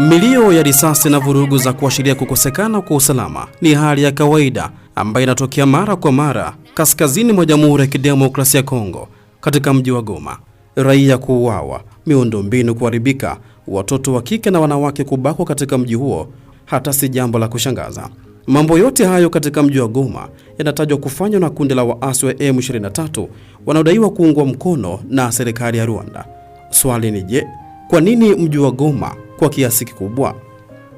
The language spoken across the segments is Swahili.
Milio ya risasi na vurugu za kuashiria kukosekana kwa usalama ni hali ya kawaida ambayo inatokea mara kwa mara kaskazini mwa Jamhuri ya Kidemokrasia ya Kongo, katika mji wa Goma. Raia kuuawa, miundombinu kuharibika, watoto wa kike na wanawake kubakwa katika mji huo hata si jambo la kushangaza. Mambo yote hayo katika mji wa Goma yanatajwa kufanywa na kundi la waasi wa M23 wanaodaiwa kuungwa mkono na serikali ya Rwanda. Swali ni je, kwa nini mji wa Goma kwa kiasi kikubwa?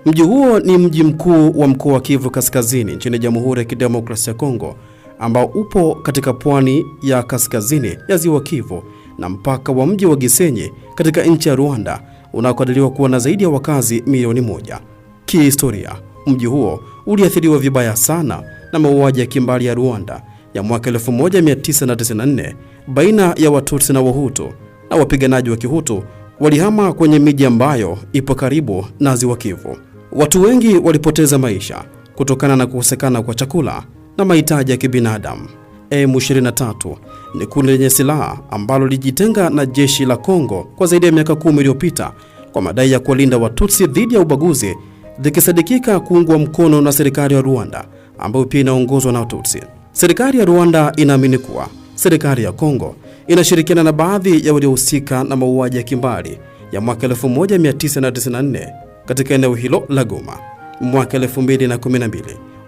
Mji huo ni mji mkuu wa mkoa wa Kivu Kaskazini nchini Jamhuri ya Kidemokrasia ya Kongo, ambao upo katika pwani ya kaskazini ya Ziwa Kivu na mpaka wa mji wa Gisenyi katika nchi ya Rwanda unakadiriwa kuwa na zaidi ya wakazi milioni 1. Kihistoria, mji huo uliathiriwa vibaya sana na mauaji ya kimbali ya Rwanda ya mwaka 1994 baina ya Watutsi na Wahutu, na wapiganaji wa Kihutu walihama kwenye miji ambayo ipo karibu na Ziwa Kivu. Watu wengi walipoteza maisha kutokana na kukosekana kwa chakula na mahitaji ya kibinadamu. M23 ni kundi lenye silaha ambalo lijitenga na jeshi la Kongo kwa zaidi ya miaka 10 iliyopita kwa madai ya kuwalinda Watutsi dhidi ya ubaguzi, likisadikika kuungwa mkono na serikali ya Rwanda ambayo pia inaongozwa na Watutsi. Serikali ya Rwanda inaamini kuwa serikali ya Kongo inashirikiana na baadhi ya waliohusika na mauaji ya kimbali ya mwaka 1994 katika eneo hilo la Goma. Mwaka 2012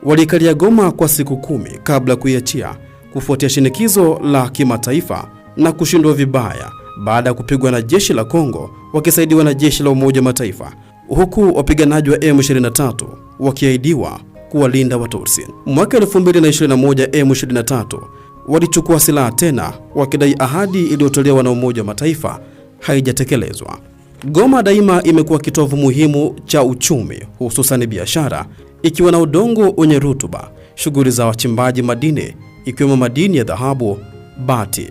walikalia Goma kwa siku 10 kabla kuiachia kufuatia shinikizo la kimataifa na kushindwa vibaya baada ya kupigwa na jeshi la Kongo wakisaidiwa na jeshi la Umoja wa Mataifa, huku wapiganaji wa M23 wakiahidiwa kuwalinda Watutsi. Mwaka 2021 M23 walichukua silaha tena wakidai ahadi iliyotolewa na Umoja wa Mataifa haijatekelezwa. Goma daima imekuwa kitovu muhimu cha uchumi, hususan biashara, ikiwa na udongo wenye rutuba, shughuli za wachimbaji madini ikiwemo madini ya dhahabu, bati,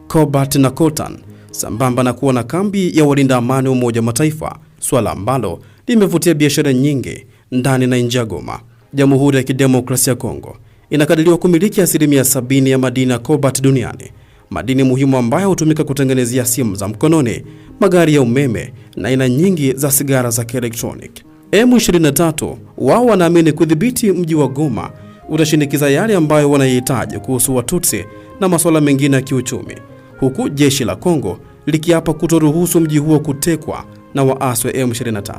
cobalt na coltan, sambamba na kuwa na kambi ya walinda amani wa Umoja wa Mataifa, swala ambalo limevutia biashara nyingi ndani na nje ya Goma. Jamhuri ya Kidemokrasia ya Kongo inakadiriwa kumiliki 70% ya madini ya cobalt duniani, madini muhimu ambayo hutumika kutengenezea simu za mkononi, magari ya umeme na aina nyingi za sigara za kielektroniki. M23 wao wanaamini kudhibiti mji wa Goma utashinikiza yale ambayo wanahitaji kuhusu Watutsi na masuala mengine ya kiuchumi, huku jeshi la Kongo likiapa kutoruhusu mji huo kutekwa na waasi wa M23.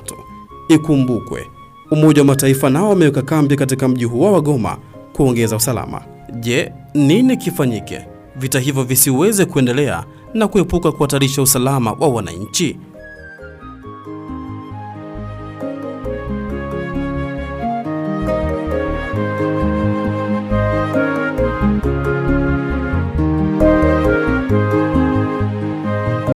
Ikumbukwe, Umoja wa Mataifa nao wameweka kambi katika mji huo wa Goma kuongeza usalama. Je, nini kifanyike vita hivyo visiweze kuendelea na kuepuka kuhatarisha usalama wa wananchi?